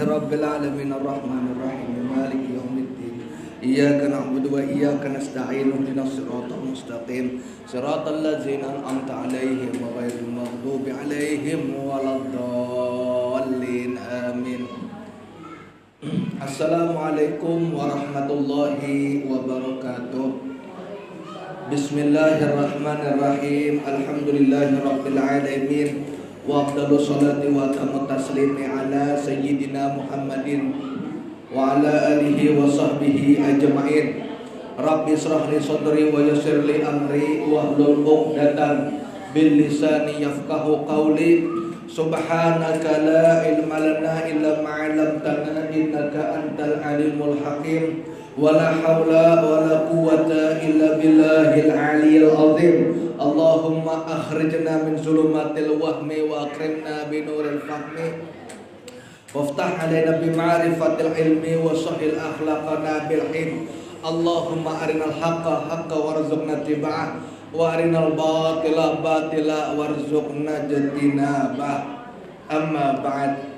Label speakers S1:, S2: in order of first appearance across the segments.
S1: rabbil alamin arrahmanir rahim maliki yaumiddin iyyaka na'budu wa iyyaka nasta'in ihdinas siratal mustaqim siratal ladzina an'amta 'alaihim ghairil maghdubi 'alaihim waladdallin amin. Assalamualaikum warahmatullahi wabarakatuh. Bismillahirrahmanirrahim. Alhamdulillahirabbil alamin. Wa afdhalus sholati wa tammut taslimi ala sayyidina Muhammadin wa ala alihi wa sahbihi ajma'in. Rabbi israh li sadri wa yassir li amri wa hlul 'uqdatam bil lisani yafqahu qawli. Subhanaka la ilma lana illa ma 'allamtana innaka antal alimul hakim. Wala haula wala quwwata illa billahil aliyyil azim. Allahumma akhrijna min zulumatil wahmi wa akrimna bi nuril fahmi waftah alaina bi ma'rifatil ilmi wa sahhil akhlaqana bil ilm. Allahumma arinal haqqa haqqan warzuqna ittiba'ah wa arinal batila batila warzuqna ijtinabah. Amma ba'd.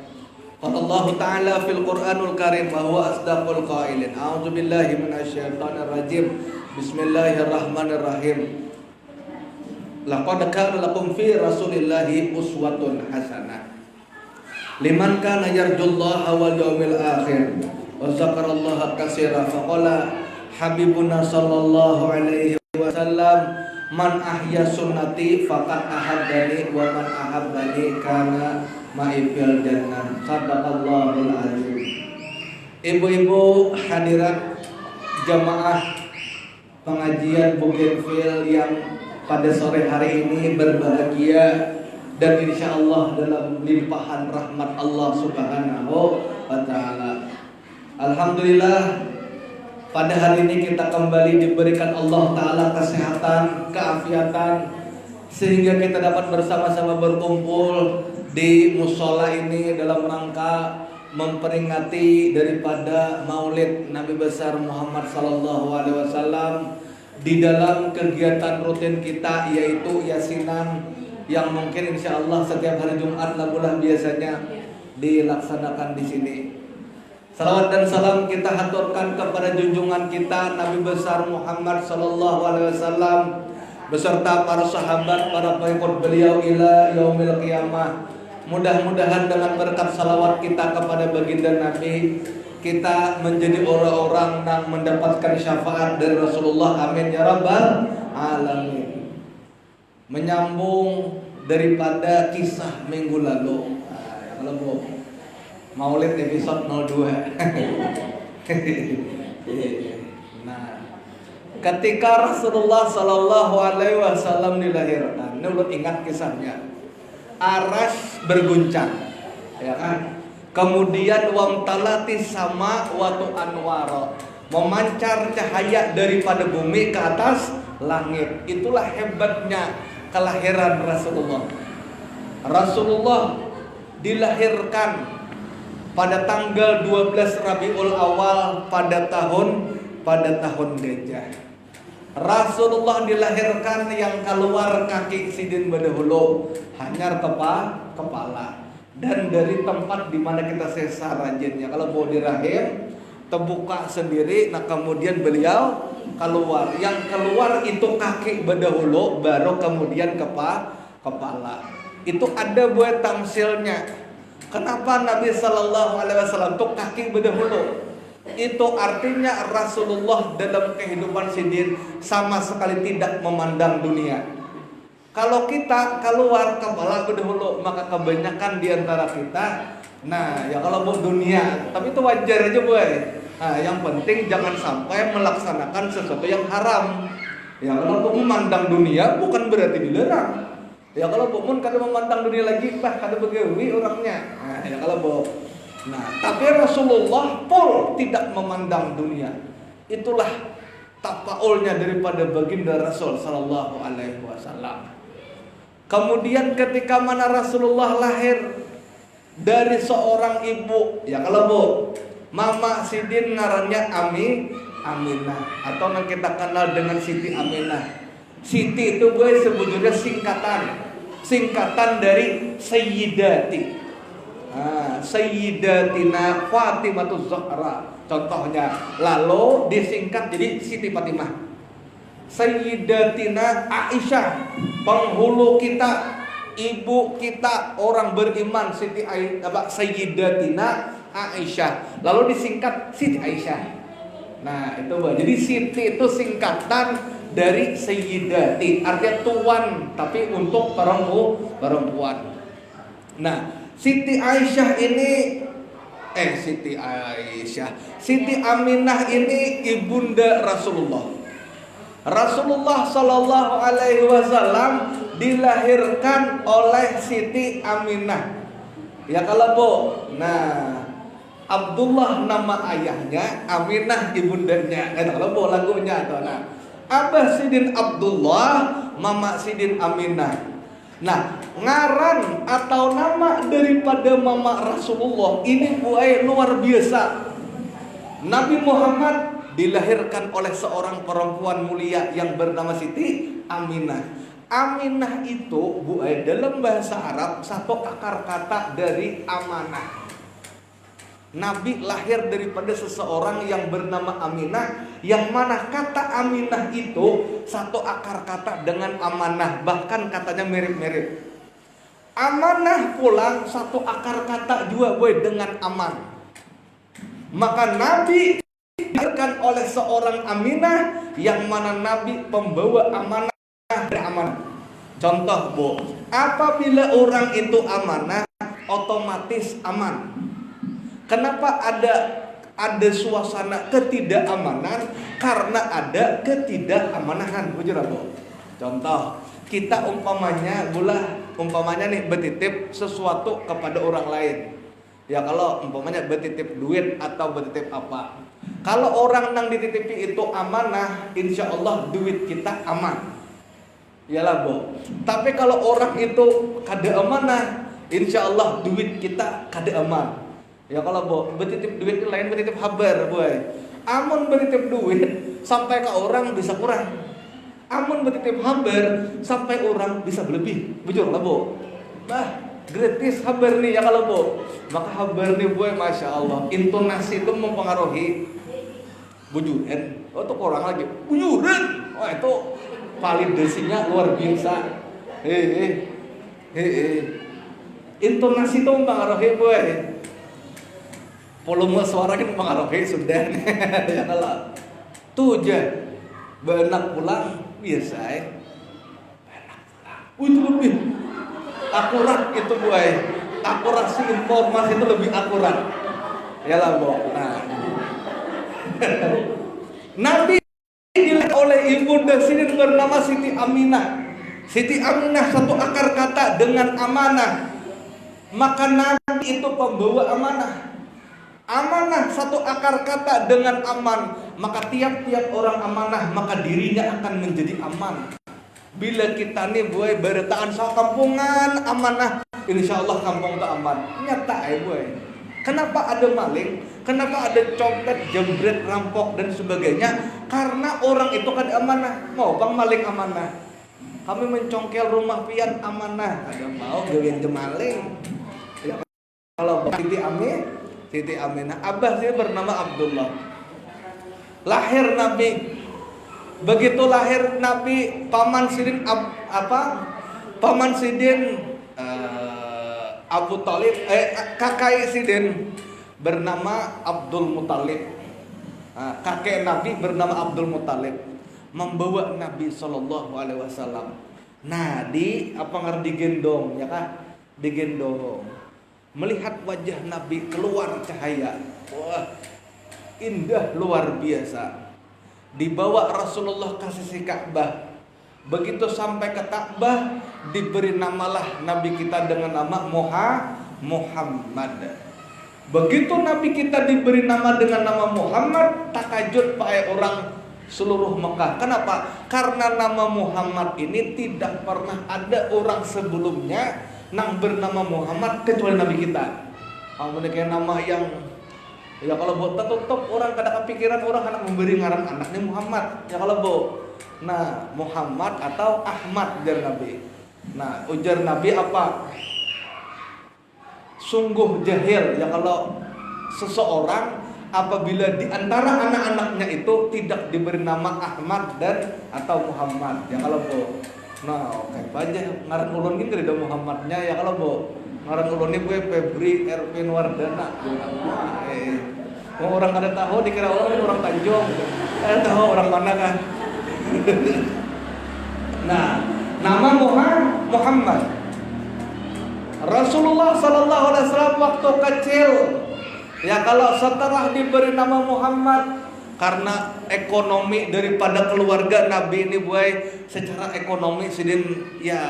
S1: Qala Allah Ta'ala fil Qur'anul Karim wa huwa asdaqul qailin. A'udzu billahi minasyaitonir rajim. Bismillahirrahmanirrahim. Laqad kana lakum fi Rasulillahi uswatun hasanah liman kana yarjullaha wal yawmil akhir wa dzakarallaha katsiran. Faqala habibuna sallallahu alaihi wasallam, man ahya sunnati faqad ahabbani wa man ahabbani kana ma'ifil jannah. Sadaqallahul azim. Ibu-ibu hadirat jamaah pengajian Bougainville yang pada sore hari ini berbahagia dan insyaallah dalam limpahan rahmat Allah Subhanahu wa taala. Alhamdulillah, pada hari ini kita kembali diberikan Allah taala kesehatan, keafiatan sehingga kita dapat bersama-sama berkumpul di musola ini dalam rangka memperingati daripada Maulid Nabi besar Muhammad sallallahu alaihi wasallam di dalam kegiatan rutin kita yaitu yasinan yang mungkin insyaallah setiap hari Jumat labulah biasanya dilaksanakan di sini. Salawat dan salam kita haturkan kepada junjungan kita Nabi besar Muhammad sallallahu alaihi wasallam beserta para sahabat, para pengikut beliau ila yaumil qiyamah. Mudah-mudahan dengan berkat salawat kita kepada baginda Nabi, kita menjadi orang-orang yang mendapatkan syafaat dari Rasulullah. Amin ya rabbal alamin. Menyambung daripada kisah minggu lalu, kalau Bu Maulid episode 02. Nah, ketika Rasulullah sallallahu alaihi wasallam dilahirkan, ini ulun ingat kisahnya. Aras berguncang, ya kan? Kemudian wamtalati sama watu anwaro, memancar cahaya daripada bumi ke atas langit. Itulah hebatnya kelahiran Rasulullah. Rasulullah dilahirkan pada tanggal 12 Rabiul Awal pada tahun gajah. Rasulullah dilahirkan yang keluar kaki sidin badahulu hanyar kepala. Dan dari tempat di mana kita sesar rajinnya, kalau mau di rahim terbuka sendiri, nah kemudian beliau keluar. Yang keluar itu kaki berdahulu, baru kemudian kepala. Itu ada buat tamsilnya. Kenapa Nabi Sallallahu Alaihi Wasallam itu kaki berdahulu? Itu artinya Rasulullah dalam kehidupan sidin sama sekali tidak memandang dunia. Kalau kita keluar kepala berdahulu, maka kebanyakan diantara kita, nah ya kalau buat dunia, tapi itu wajar aja boy. Nah, yang penting jangan sampai melaksanakan sesuatu yang haram. Ya kalau buat memandang dunia bukan berarti dilarang. Ya kalau buat kada memandang dunia lagi, kada begawi orangnya. Nah ya kalau buat, nah tapi Rasulullah pun tidak memandang dunia. Itulah tapaulnya daripada baginda Rasul Sallallahu Alaihi Wasallam. Kemudian ketika mana Rasulullah lahir dari seorang ibu, ya kalau Bu, Mama Sidin ngarannya Aminah atau yang kita kenal dengan Siti Aminah. Siti itu gue sebetulnya singkatan dari Sayyidati. Sayyidatina Fatimatuz Zahra contohnya, lalu disingkat jadi Siti Fatimah. Sayyidatina Aisyah, penghulu kita, ibu kita orang beriman, Sayyidatina Aisyah, lalu disingkat Siti Aisyah. Nah itu jadi Siti itu singkatan dari Sayyidati, artinya tuan tapi untuk perempuan. Nah Siti Aisyah ini Siti Aminah ini ibunda Rasulullah. Rasulullah Shallallahu Alaihi Wasallam dilahirkan oleh Siti Aminah. Ya kalau Bu, nah Abdullah nama ayahnya, Aminah ibundanya. Kan kalau Bu lagunya tuh. Nah, Abah Sidin Abdullah, Mama Sidin Aminah. Nah, ngaran atau nama daripada Mama Rasulullah ini luar biasa. Nabi Muhammad dilahirkan oleh seorang perempuan mulia yang bernama Siti Aminah. Aminah itu dalam bahasa Arab satu akar kata dari amanah. Nabi lahir daripada seseorang yang bernama Aminah, yang mana kata Aminah itu satu akar kata dengan amanah, bahkan katanya mirip-mirip. Amanah pulang satu akar kata juga dengan aman. Maka Nabi dilahirkan oleh seorang Aminah, yang mana Nabi pembawa amanah dan amanah. Contoh Bu, apabila orang itu amanah, otomatis aman. Kenapa ada suasana ketidakamanan? Karena ada ketidakamanan. Bujur Bu. Contoh, kita umpamanya nih bertitip sesuatu kepada orang lain. Ya kalau umpamanya bertitip duit atau bertitip apa. Kalau orang nang dititipi itu amanah, insya Allah duit kita aman. Yalah Bu. Tapi kalau orang itu kada amanah, insya Allah duit kita kada aman. Ya kalau Bu, bertitip duit lain bertitip habar boy. Amun bertitip duit sampai ke orang bisa kurang. Amun bertitip habar sampai orang bisa berlebih. Bujur lah Bu. Nah, gratis habar nih ya kalau Bu. Maka habar nih boy, masya Allah. Intonasi itu mempengaruhi bujuran. Oh itu orang lagi bujuran. Oh itu validasinya luar biasa. Intonasi itu mempengaruhi boy. Volume suara kan mempengaruhi sudah. Ya kalau tujuh benak pulang biasa benak pulang. Itu lebih akurat itu boy. Akurasi informasi itu lebih akurat. Ya lah Bu. Nah. Nabi dilihat oleh ibunda Sidin bernama Siti Aminah. Siti Aminah satu akar kata dengan amanah. Maka Nabi itu pembawa amanah. Amanah satu akar kata dengan aman. Maka tiap-tiap orang amanah, maka dirinya akan menjadi aman. Bila kita nih boy beretaan soal kampungan amanah, insya Allah kampung itu aman. Nyata boy. Kenapa ada maling? Kenapa ada copet, jambret, rampok dan sebagainya? Karena orang itu kan amanah. Mau bang maling amanah. Kami mencongkel rumah pian amanah. Ada mau gawin maling. Ya, kalau Siti Aminah, Abah sih bernama Abdullah. Lahir Nabi. Begitu lahir Nabi, paman Sidin Paman Sidin Abu Thalib, kakek Sidin bernama Abdul Muthalib. Kakek Nabi bernama Abdul Muthalib, membawa Nabi Shallallahu Alaihi Wasallam. Nah digendong ya kan? Digendong. Melihat wajah Nabi keluar cahaya. Wah, indah luar biasa. Dibawa Rasulullah ke sisi Ka'bah. Begitu sampai ke Ka'bah, diberi namalah Nabi kita dengan nama Muhammad. Begitu Nabi kita diberi nama dengan nama Muhammad, takajud pakai orang seluruh Mekah. Kenapa? Karena nama Muhammad ini tidak pernah ada orang sebelumnya nang bernama Muhammad kecuali Nabi kita. Kayak nama yang ya kalau buat tutup orang kadang kepikiran orang anak memberi ngaran anaknya Muhammad. Ya kalau Bu, nah Muhammad atau Ahmad ujar Nabi. Nah ujar Nabi apa? sungguh jahil ya kalau seseorang apabila di antara anak-anaknya itu tidak diberi nama Ahmad dan atau Muhammad ya kalau bu. Nah kayak aja ngaran ulun gini ada Muhammadnya ya kalau bu. Ngaran ulun ini gue Febri Erwin Wardana. Orang kada tahu dikira orang Tanjung. Tahu orang mana kan? Nah, nama Muhammad. Rasulullah sallallahu alaihi wasallam waktu kecil ya kalau setelah diberi nama Muhammad karena ekonomi daripada keluarga Nabi ini boy secara ekonomi sidin ya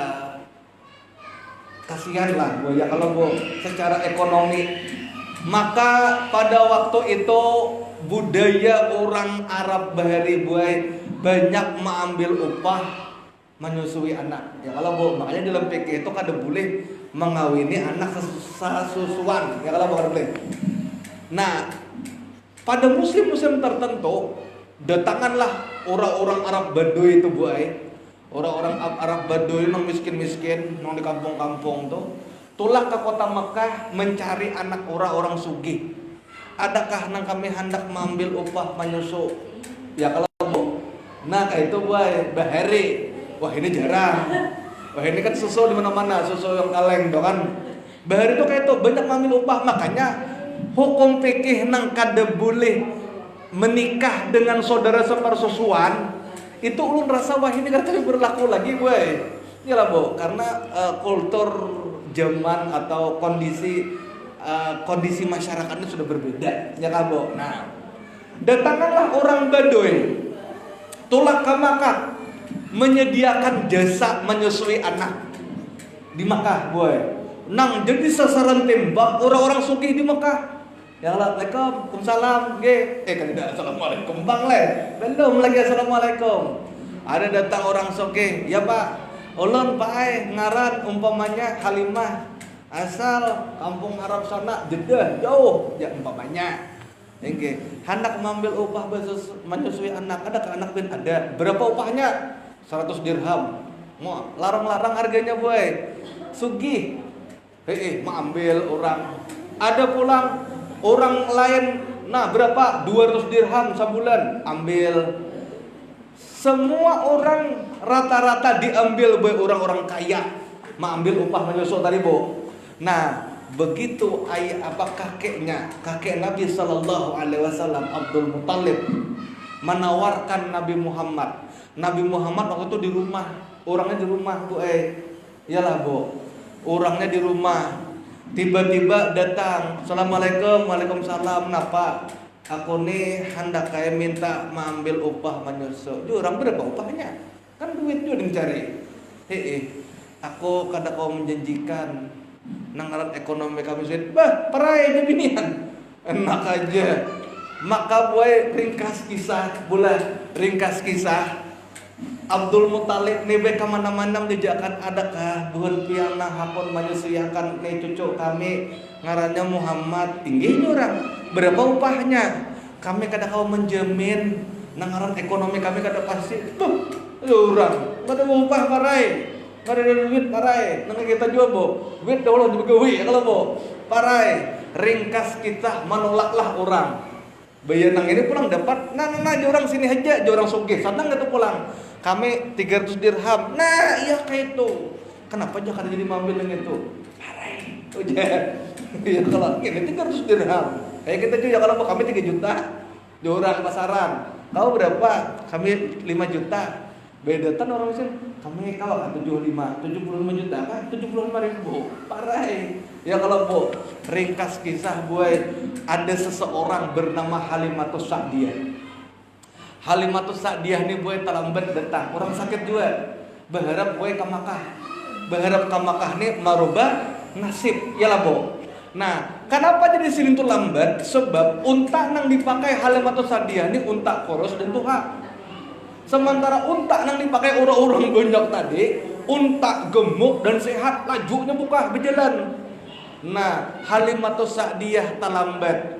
S1: kasihan lah boy ya kalau boy secara ekonomi maka pada waktu itu budaya orang Arab bahari boy banyak mengambil upah menyusui anak ya kalau boy makanya dalam fikih itu kada boleh mengawini anak sesusuan ya kalau bukan boleh. Nah, pada musim-musim tertentu datanganlah orang-orang Arab Baduy itu buai. Orang-orang Arab Baduy yang miskin-miskin yang di kampung-kampung tuh tulah ke kota Mekah mencari anak orang-orang sugih. Adakah nang kami hendak mengambil upah menyusu? Ya kalau bu. Nah, kayak itu buai bahari. Wah, ini jarang. Wah ini kan susu di mana-mana, susu yang kaleng doang kan. Bahari itu kayak itu banyak ngambil upah makanya hukum fikih nang kada boleh menikah dengan saudara sepersusuan itu ulun rasa wah ini kan berlaku lagi boy. Iyalah bu, karena kultur zaman atau kondisi masyarakatnya sudah berbeda ya kan bu. Nah, datanglah orang Baduy tulak ke Makkah menyediakan jasa menyusui anak di Makkah boy. Nang jadi sasaran tembak orang-orang sugih di Makkah. Ya Assalamualaikum, Waalaikumsalam. Kan tidak Assalamualaikum bang le. Belum lagi Assalamualaikum. Ada datang orang sugih, ya Pak. Ulun Pak ngaran umpamanya Halimah asal kampung Arab sana Jeddah jauh ya umpamanya. Hendak mengambil upah menyusui anak. Adakah anak bin ada? Berapa upahnya? 100 dirham. Mau larang-larang harganya boy. Sugih. Mengambil orang. Ada pulang orang lain. Nah, berapa? 200 dirham sebulan. Ambil. Semua orang rata-rata diambil boy orang-orang kaya. Mengambil upah menyusu tadi, Bu. Nah, begitu kakek Nabi sallallahu alaihi wasallam Abdul Muthalib menawarkan Nabi Muhammad. Nabi Muhammad waktu itu di rumah, orangnya di rumah Bu. Iyalah Bu, orangnya di rumah. Tiba-tiba datang, Assalamualaikum, Waalaikumsalam. Napa? Aku nih hendak kayak minta mengambil upah menyusu. Orang berapa upahnya? Kan duit juga dicari. Aku kada kau menjanjikan nangaran ekonomi kami sulit. Bah, perai aja binian. Enak aja. Maka boy ringkas kisah Abdul Muthalib nih be kemana-mana menjejakan adakah buhan piana hakun menyusiakan nih cucu kami ngarannya Muhammad tinggi orang berapa upahnya kami kada kau menjamin nangaran ekonomi kami kada pasti orang kada upah parai kada ada duit parai nang kita jual bo duit dah Allah dibegawi kalau bo parai ringkas kita menolaklah orang bayanang ini pulang dapat nah orang sini aja orang sugih sadang gitu pulang kami 300 dirham. Nah, iya kayak itu. Kenapa aja kada jadi mambil dengan itu? Parai. Ujar. Ya kalau ini 300 dirham. Kayak kita juga kalau kami 3 juta. Di orang pasaran. Kau berapa? Kami 5 juta. Beda kan orang mesin. Kami kau 75 juta kan 75.000. Parai. Ya kalau Bu, ringkas kisah boy, ada seseorang bernama Halimatus Sa'diyah. Halimatus Sa'diyah ini boy terlambat datang. Orang sakit juga. Berharap boy ke Makkah. Berharap ke Makkah ini merubah nasib. Yalah Bu. Nah, kenapa jadi sini tuh lambat? Sebab unta nang dipakai Halimatus Sa'diyah ini unta koros dan tuha. Sementara unta nang dipakai orang-orang gonjok tadi, unta gemuk dan sehat, lajunya buka berjalan. Nah, Halimatus Sa'diyah terlambat.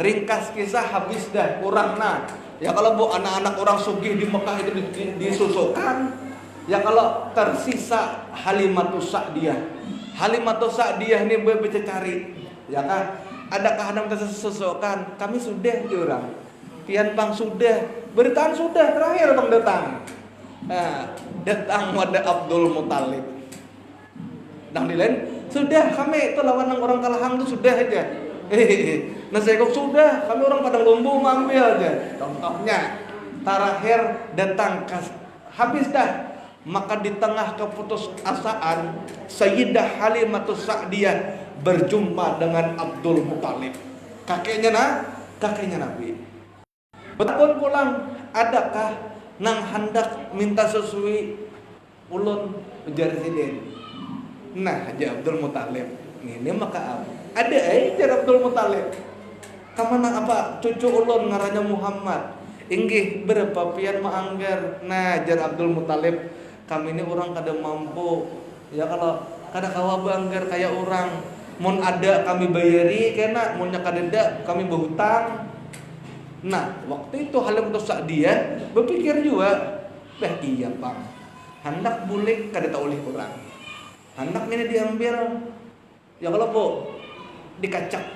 S1: Ringkas kisah habis dah kurang nah. Ya kalau Bu anak-anak orang sugih di Mekah itu disusukan. Ya kalau tersisa Halimatus Sa'diyah. Halimatus Sa'diyah ini boleh cari Ya kan? Adakah anda sesukan? Kami sudah diorang. Pian bang sudah, bertahan sudah terakhir bang datang. Nah, datang pada Abdul Muthalib. Nah dilain sudah kami itu lawan orang Kalahang itu sudah aja. Nah saya kok sudah kami orang Padang Lumbu ambil aja. Contohnya terakhir datang habis dah. Maka di tengah keputusasaan Sayyidah Halimatus Sa'diyah berjumpa dengan Abdul Muthalib, kakeknya Nabi. Betul pulang, adakah nang hendak minta sesuai ulun ujar sidin. Nah, aja Abdul Muthalib. Ini maka ada jar Abdul Muthalib. Kamana apa cucu ulun ngarannya Muhammad. Inggih berapa pian maanggar. Nah, jar Abdul Muthalib, kami ini orang kada mampu. Ya kalau kada kawa banggar kayak orang. Mun ada kami bayari kena, munnya kadeda kami berhutang. Nah, waktu itu Halimatus Sa'diyah berpikir juga, iya bang, hendak bulik kada tak oleh orang. Hendak ini diambil, ya kalau bu dikacak,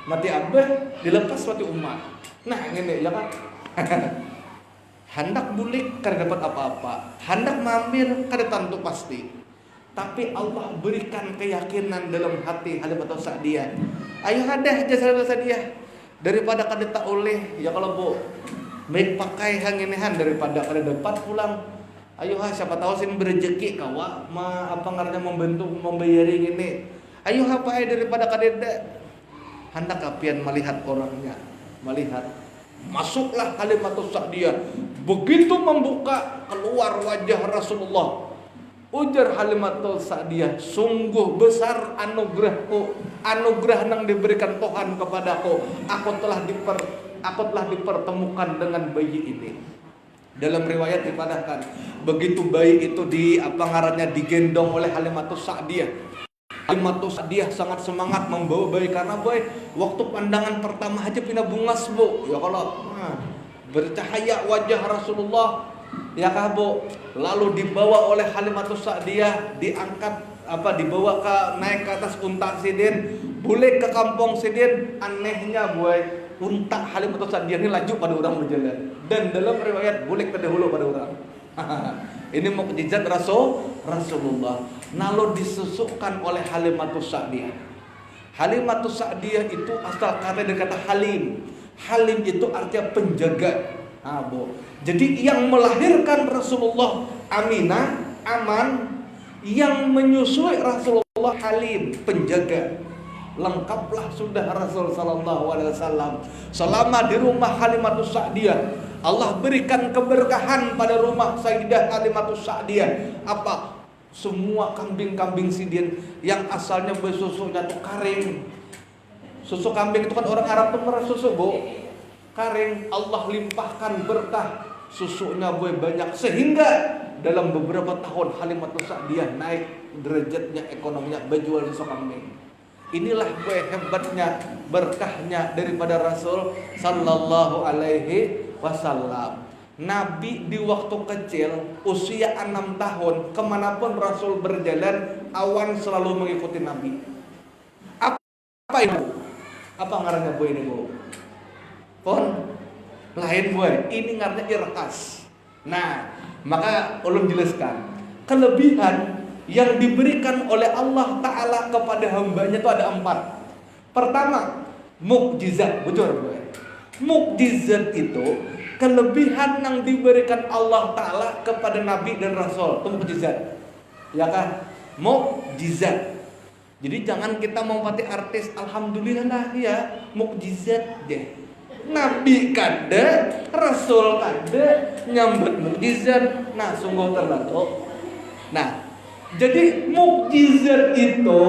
S1: mati abah dilepas mati umat. Nah ini ya kan. Hendak bulik kada dapat apa-apa, hendak mengambil kada tentu pasti. Tapi Allah berikan keyakinan dalam hati Halimatus Sa'diyah. Ayo ada aja Halimatus Sa'diyah. Daripada kada tak oleh, ya kalau bu baik pakai hanginihan daripada kada dapat pulang. Ayo siapa tahu sini berejeki kawa apa ngarannya membantu membayari ini. Ayo apa daripada kada. Hendak kapian melihat orangnya, melihat. Masuklah Halimatus Sa'diyah. Begitu membuka keluar wajah Rasulullah. Ujar Halimatus Sa'diyah, sungguh besar anugerahku, anugerah yang diberikan Tuhan kepadaku. Aku telah dipertemukan dengan bayi ini. Dalam riwayat dipadakan, begitu bayi itu digendong oleh Halimatus Sa'diyah. Halimatus Sa'diyah sangat semangat membawa bayi karena boy waktu pandangan pertama aja pindah bungas bu. Ya kalau bercahaya wajah Rasulullah, ya kah bu. Lalu dibawa oleh Halimatus Sa'diyah, diangkat dibawa naik ke atas unta sidin, boleh ke kampung sidin. Anehnya boy, unta Halimatus Sa'diyah ini laju pada orang berjalan, dan dalam riwayat boleh ke dahulu pada orang. Ini mukjizat Rasulullah. Lalu disusukkan oleh Halimatus Sa'diyah. Halimatus Sa'diyah itu asal kata dari kata halim. Halim itu artinya penjaga. Jadi yang melahirkan Rasulullah Aminah aman, yang menyusui Rasulullah Halim penjaga. Lengkaplah sudah Rasul sallallahu alaihi wasallam. Selama di rumah Halimatus Sa'diyah, Allah berikan keberkahan pada rumah Sayyidah Halimatus Sa'diyah. Apa? Semua kambing-kambing sidin yang asalnya bersusunya tuh kering. Susu kambing itu kan orang Arab tuh merah susu bu kering. Allah limpahkan berkah, susunya boy banyak, sehingga dalam beberapa tahun Halimatus Sa'diyah naik derajatnya, ekonominya berjual susu kambing. Inilah boy hebatnya, berkahnya daripada Rasul sallallahu alaihi wasallam. Nabi di waktu kecil usia 6 tahun, kemanapun Rasul berjalan, awan selalu mengikuti Nabi. Apa itu? Apa ngarannya boy ini bu? Pon lain boy, ini ngarannya irhas. Nah, maka ulun jelaskan kelebihan yang diberikan oleh Allah Ta'ala kepada hambanya itu ada 4. Pertama, mukjizat. Bocor boy. Mukjizat itu kelebihan yang diberikan Allah Ta'ala kepada Nabi dan Rasul. Itu mukjizat. Ya kan? Mukjizat. Jadi jangan kita mau mati artis, alhamdulillah lah ya, mukjizat deh. Nabi kada, Rasul kada, nyambut mukjizat. Nah, sungguh terlalu. Nah, jadi mukjizat itu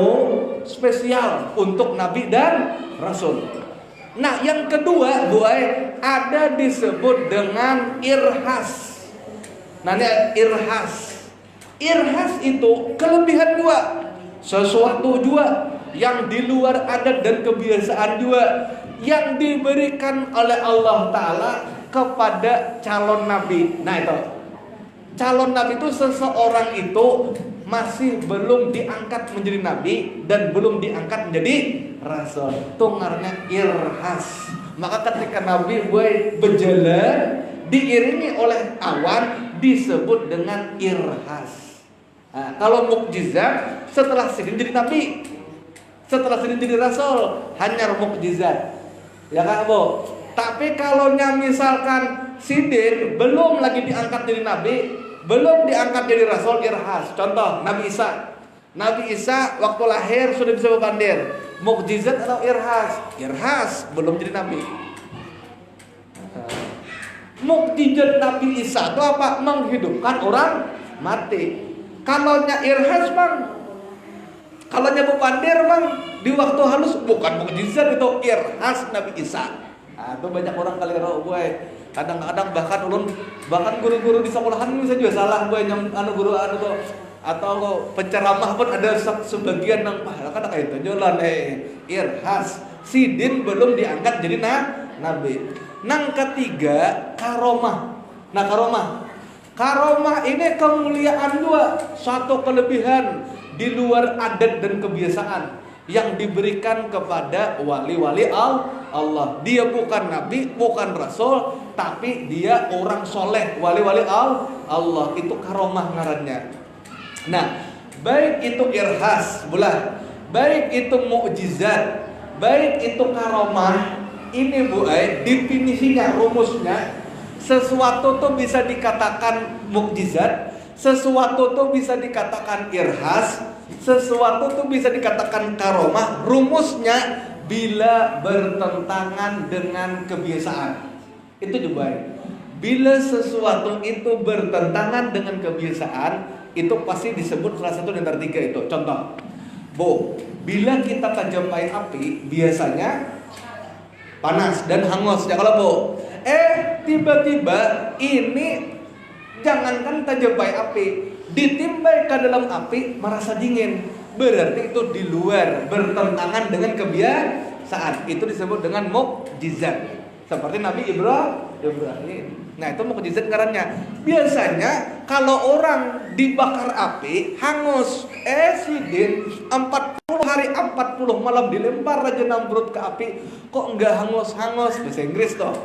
S1: spesial untuk Nabi dan Rasul. Nah, yang kedua, ada disebut dengan irhas. Nah, ini irhas. Irhas itu kelebihan 2. Sesuatu juga yang di luar adat dan kebiasaan juga, yang diberikan oleh Allah Ta'ala kepada calon Nabi. Nah itu calon Nabi itu seseorang itu masih belum diangkat menjadi nabi dan belum diangkat menjadi rasul. Tungarnya irhas. Maka ketika nabi berjalan diiringi oleh awan disebut dengan irhas. Nah, kalau mukjizat setelah sidin jadi nabi, setelah sidin jadi rasul, hanya mukjizat. Ya kan, Bu? Tapi kalau misalkan sidin belum lagi diangkat jadi nabi, belum diangkat jadi rasul, irhas. Contoh Nabi Isa. Nabi Isa waktu lahir sudah bisa berpandir. Mukjizat atau irhas? Irhas, belum jadi nabi. Mukjizat Nabi Isa itu apa? Menghidupkan orang mati. Kalaunya irhas, Bang, kalaunya berpandir, Bang, di waktu halus, bukan mukjizat, itu irhas Nabi Isa. Nah, itu banyak orang keliru, gue. Kadang-kadang bahkan guru-guru di sekolahan bisa juga salah, gue yang guru tuh, atau penceramah pun ada sebagian yang kadang itu jalan irhas. Sidin belum diangkat jadi nabi. Nang ketiga karomah. Nah, karomah ini kemuliaan dua, satu kelebihan di luar adat dan kebiasaan yang diberikan kepada wali-wali Allah. Dia bukan nabi, bukan rasul, tapi dia orang soleh, wali-wali Allah. Itu karomah ngarannya. Nah, baik itu irhas, baik itu mukjizat, baik itu karomah, ini Bu definisinya, rumusnya, sesuatu tuh bisa dikatakan mukjizat, sesuatu tuh bisa dikatakan irhas, sesuatu tuh bisa dikatakan karomah. Rumusnya bila bertentangan dengan kebiasaan. Itu juga bila sesuatu itu bertentangan dengan kebiasaan, itu pasti disebut salah satu dari tiga itu. Contoh, Bu, bila kita tajampai api biasanya panas dan hangus ya kalau Bu. Tiba-tiba ini jangankan tajampai api, ditimbai ke dalam api merasa dingin. Berarti itu di luar, bertentangan dengan kebiasaan. Itu disebut dengan mukjizat. Seperti Nabi Ibrahim. Nah, itu mukjizat karena biasanya kalau orang dibakar api hangus, sidin 40 hari 40 malam dilempar Raja Namrud ke api, kok enggak hangus-hangus? Bahasa Inggris toh,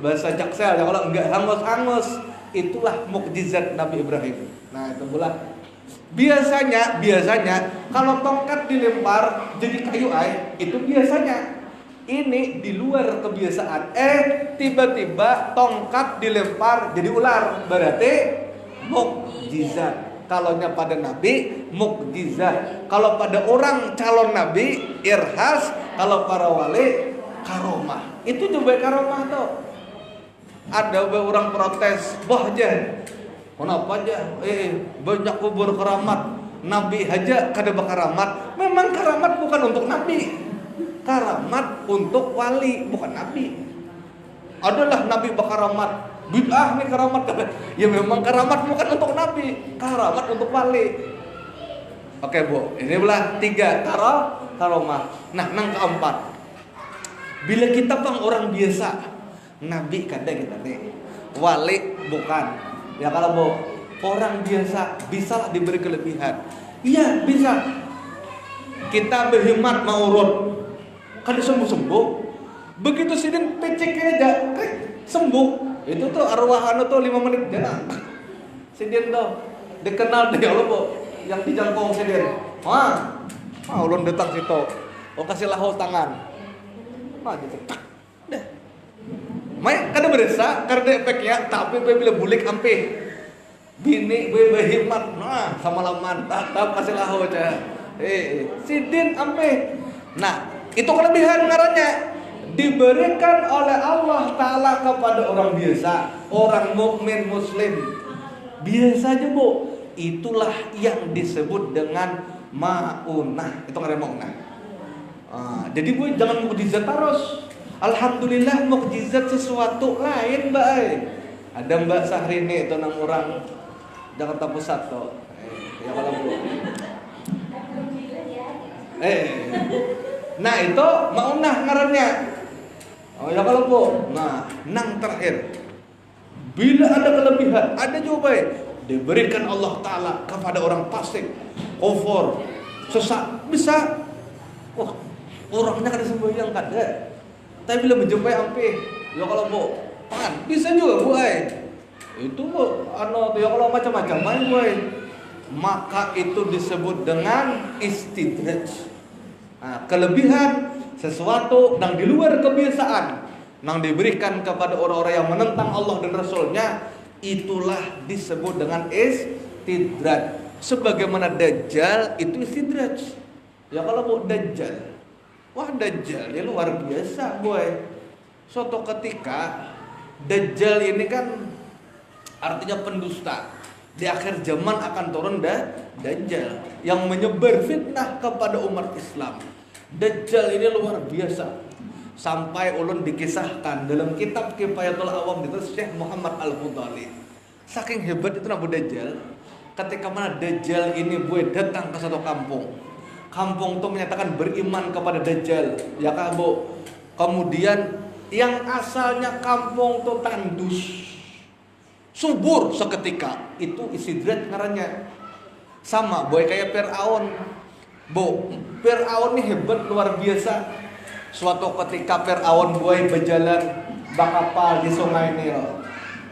S1: bahasa Jaksel ya, kalau enggak hangus-hangus, itulah mukjizat Nabi Ibrahim. Nah, itu pula biasanya kalau tongkat dilempar jadi kayu itu biasanya. Ini di luar kebiasaan. Tiba-tiba tongkat dilempar jadi ular, berarti mukjizat. Kalaunya pada nabi, mukjizat. Kalau pada orang calon nabi, irhas. Kalau para wali, karomah. Itu juga karomah tuh. Ada orang protes, wah aja, kenapa aja? Banyak kubur keramat, nabi aja kada karamat. Memang karamat bukan untuk nabi. Karamat untuk wali, bukan nabi. Adalah nabi berkaramat, bid'ah nih karamat. Ya memang karamat bukan untuk nabi, karamat untuk wali. Oke Bu, ini belah 3 karomah. Nah, nang keempat, bila kita orang biasa, nabi kadang kita nih, wali bukan. Ya kalau Bu, orang biasa bisa diberi kelebihan. Iya bisa. Kita berhemat mau urut, kada sembuh-sembuh. Begitu sidin pecek aja, sembuh. Itu tuh arwah tuh 5 menit jalan. Sidin tuh dikenal deh Allah Bu, yang dijangkau sidin. Ulun datang situ. Kasih lahu tangan. Gitu. Dah. Mai kada berasa karena efeknya, tapi bila bulik ampe. Bini berhemat, sama laman tetap kasih lahu aja. Sidin ampe. Nah, itu kelebihan ngarannya diberikan oleh Allah Ta'ala kepada orang biasa, orang mukmin muslim biasa aja Bu. Itulah yang disebut dengan maunah. Itu ngarannya maunah. Jadi Bu jangan mukjizat terus. Alhamdulillah mukjizat sesuatu lain Mbak. Ada Mbak Sahrini itu nang orang Jakarta Pusat tuh. Ya kalau Bu. Nah itu maunah ngarannya. Ya kalau Bu. Nah, nang terakhir, bila ada kelebihan, ada juga diberikan Allah Ta'ala kepada orang fasik, kufur, sesat, bisa. Wah, orangnya kan sembahyang kan deh. Tapi bila menjumpai ampe, ya kalau bu, pan bisa juga bu itu bu, ya kalau macam-macam main bu maka itu disebut dengan istidraj. Nah, kelebihan sesuatu yang di luar kebiasaan yang diberikan kepada orang-orang yang menentang Allah dan Rasulnya, itulah disebut dengan istidraj. Sebagaimana Dajjal itu istidraj. Ya kalau mau Dajjal, wah Dajjal dia luar biasa boy. Suatu ketika Dajjal ini kan artinya pendusta. Di akhir zaman akan turun Dajjal yang menyebar fitnah kepada umat Islam. Dajjal ini luar biasa. Sampai ulun dikisahkan dalam kitab Kifayatul Awam ditulis Syekh Muhammad Al-Fudali. Saking hebat itu Nabi Dajjal, ketika mana Dajjal ini boy datang ke satu kampung. Kampung itu menyatakan beriman kepada Dajjal, ya kah bu? Kemudian yang asalnya kampung itu tandus, subur seketika, itu istidraj ngarannya. Sama boy kayak Fir'aun. Bu, Fir'aun ini hebat luar biasa. Suatu ketika Fir'aun boy berjalan bakapal di Sungai Nil.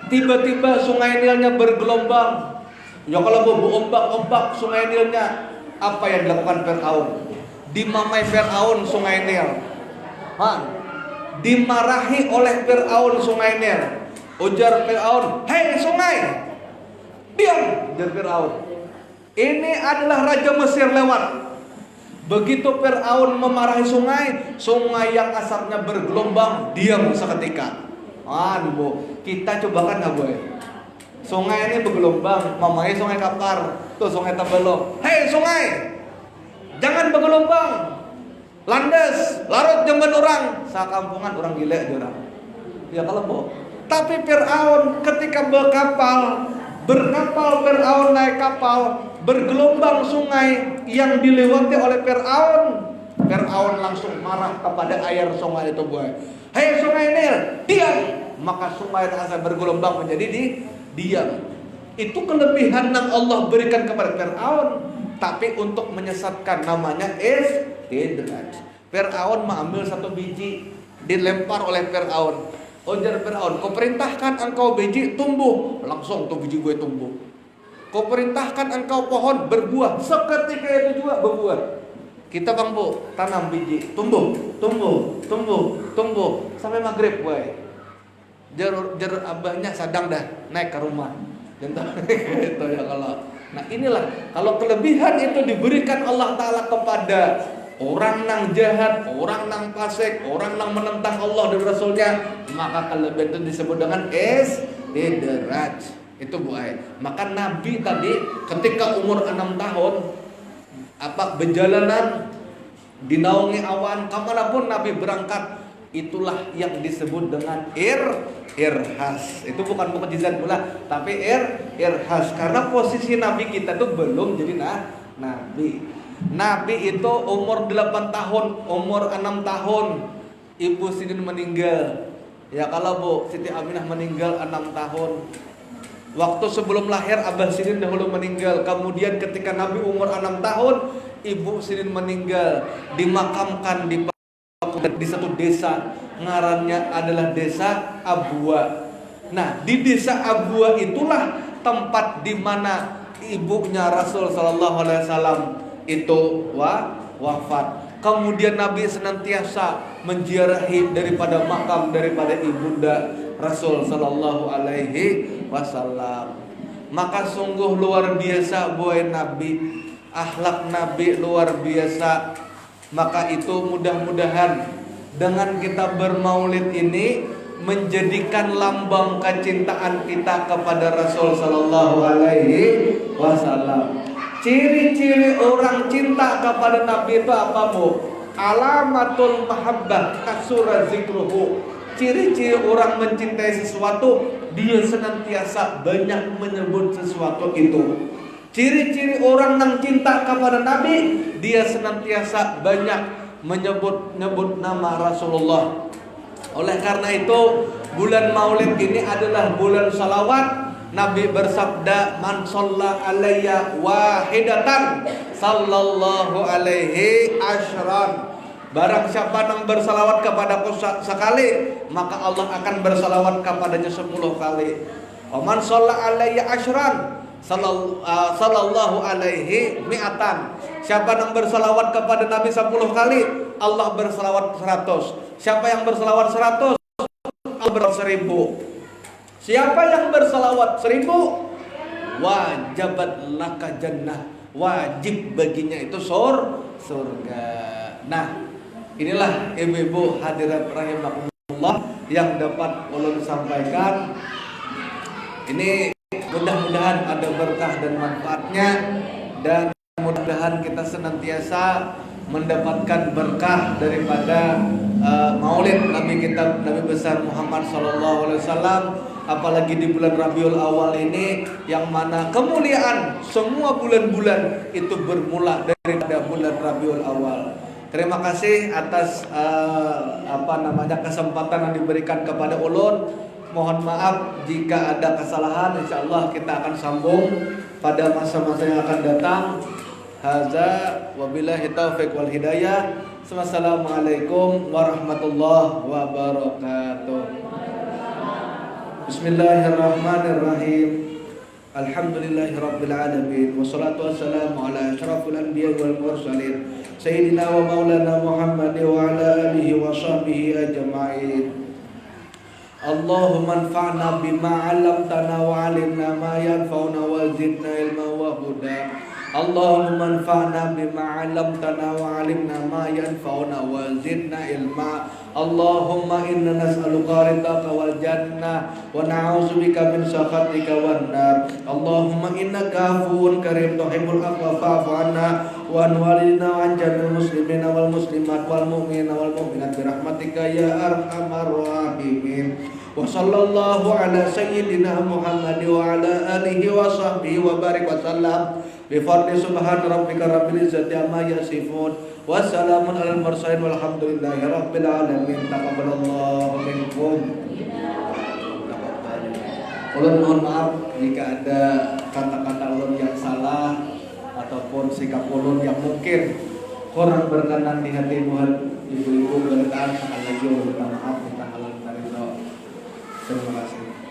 S1: Tiba-tiba Sungai Nilnya bergelombang. Ya kalau bu ombak-ombak Sungai Nilnya, apa yang dilakukan Fir'aun? Dimamai Fir'aun Sungai Nil. Dimarahi oleh Fir'aun Sungai Nil. Ujar Fir'aun, "Hei sungai, diam!" Ujar Fir'aun. Ini adalah Raja Mesir lewat. Begitu Fir'aun memarahi sungai, sungai yang asalnya bergelombang diam seketika. Bu, kita cobakan nggak boy? Sungai ini bergelombang, mamai sungai Kapar, tuh sungai Tabelok. "Hei sungai, jangan bergelombang, landas, larut jamban orang." Sakampungan orang gila orang. Ya kalau bu. Tapi Fir'aun ketika berkapal Fir'aun naik kapal, bergelombang sungai yang dilewati oleh Fir'aun langsung marah kepada air sungai itu boy. "Hei sungai Nil, diam!" Maka sungai rasa bergelombang menjadi diam. Itu kelebihan yang Allah berikan kepada Fir'aun. Tapi untuk menyesatkan namanya istidraj. Fir'aun mengambil satu biji, dilempar oleh Fir'aun. Ujar Fir'aun, "Kau perintahkan engkau biji tumbuh." Langsung tuh biji gue tumbuh. "Kau perintahkan engkau pohon berbuah." Seketika itu juga berbuah. Kita bang bu, tanam biji, tumbuh sampai maghrib gue. Jeruk abahnya sadang dah naik ke rumah. Gitu ya kalau. Nah inilah kalau kelebihan itu diberikan Allah Ta'ala kepada orang nang jahat, orang nang fasik, orang nang menentang Allah dan Rasulnya, maka kelebihan itu disebut dengan istidraj. Itu bu ay. Maka Nabi tadi ketika umur 6 tahun berjalanan dinaungi awan kemanapun Nabi berangkat, itulah yang disebut dengan irhas. Itu bukan mukjizat pula, tapi irhas karena posisi Nabi kita itu belum jadi Nabi. Nabi itu umur 8 tahun, umur 6 tahun Ibu Sidin meninggal. Ya kalau Bu Siti Aminah meninggal 6 tahun. Waktu sebelum lahir Abah Sidin dahulu meninggal. Kemudian ketika Nabi umur 6 tahun, Ibu Sidin meninggal, dimakamkan di satu desa, ngarannya adalah desa Abwa. Nah, di desa Abwa itulah tempat di mana ibunya Rasul sallallahu alaihi wasallam itu wafat. Kemudian Nabi senantiasa menziarahi daripada makam daripada ibunda Rasul sallallahu alaihi wasallam. Maka sungguh luar biasa boy Nabi, akhlak Nabi luar biasa. Maka itu mudah-mudahan dengan kita bermaulid ini menjadikan lambang kecintaan kita kepada Rasul sallallahu alaihi wasallam. Ciri-ciri orang cinta kepada Nabi itu apa bu? Alamatul mahabbah kasura zikruhu. Ciri-ciri orang mencintai sesuatu, dia senantiasa banyak menyebut sesuatu itu. Ciri-ciri orang yang cinta kepada Nabi, dia senantiasa banyak menyebut nama Rasulullah. Oleh karena itu bulan Maulid ini adalah bulan salawat, Nabi bersabda, "Man shalla alayya wahidatan sallallahu alaihi asyran." Barang siapa yang bersalawat kepadaku sekali, maka Allah akan bersalawat kepadanya 10 kali. Wa man shalla alayya asyran sallallahu alaihi mi'atan. Siapa yang bersalawat kepada Nabi 10 kali, Allah bersalawat 100. Siapa yang bersalawat 100, Allah bersalawat 1000. Siapa yang bersalawat 1000, wajabat laka jannah, wajib baginya itu surga. Nah, inilah ibu-ibu hadirat rahimakumullah yang dapat ulun sampaikan. Ini mudah-mudahan ada berkah dan manfaatnya, dan mudah-mudahan kita senantiasa mendapatkan berkah daripada maulid Nabi kita, Nabi besar Muhammad SAW. Apalagi di bulan Rabiul Awal ini, yang mana kemuliaan semua bulan-bulan itu bermula daripada bulan Rabiul Awal. Terima kasih atas kesempatan yang diberikan kepada ulun. Mohon maaf jika ada kesalahan. Insyaallah kita akan sambung pada masa-masa yang akan datang. Hadza wabillahi taufiq wal hidayah. Wassalamualaikum warahmatullahi wabarakatuh. Bismillahirrahmanirrahim. Alhamdulillahirabbil alamin, wassalatu wassalamu ala asyrafil anbiya'i wal mursalin sayyidina wa maulana Muhammad wa ala alihi wa sahbihi ajma'in. Allahumma anfa'na bima 'allamtana wa 'allimna ma yanfa'una wa zidna ilma wa huda. Allahumma anfa'na bima 'allamtana wa 'allimna ma yanfa'una wa zidna ilma. Allahumma inna nas'aluka ridhaka wal jannah wa na'udzubika min sakhatika wan nar. Allahumma innaka 'afuwun karim tuhibbul 'afwa fa'fu 'anna wa an walidina wa an jami'il muslimina wal muslimat wal mu'minina wal mu'minat bi rahmatika ya arhamar rahimin. Wa sallallahu ala sayyidina Muhammad wa ala alihi wa sahbihi wa barik wa sallam bi fadli subhan rabbika rabbil izzati amma yasifun wa salamun alal mursalin walhamdulillahi rabbil alamin. Taqabbalallahu minkum. Ulun mohon maaf jika ada kata-kata ulun yang salah ataupun sikap ulun yang mungkin kurang berkenan di hati ibu-ibu berkenan. Sekali lagi ulun minta maaf, minta halal, minta ridho. Terima kasih.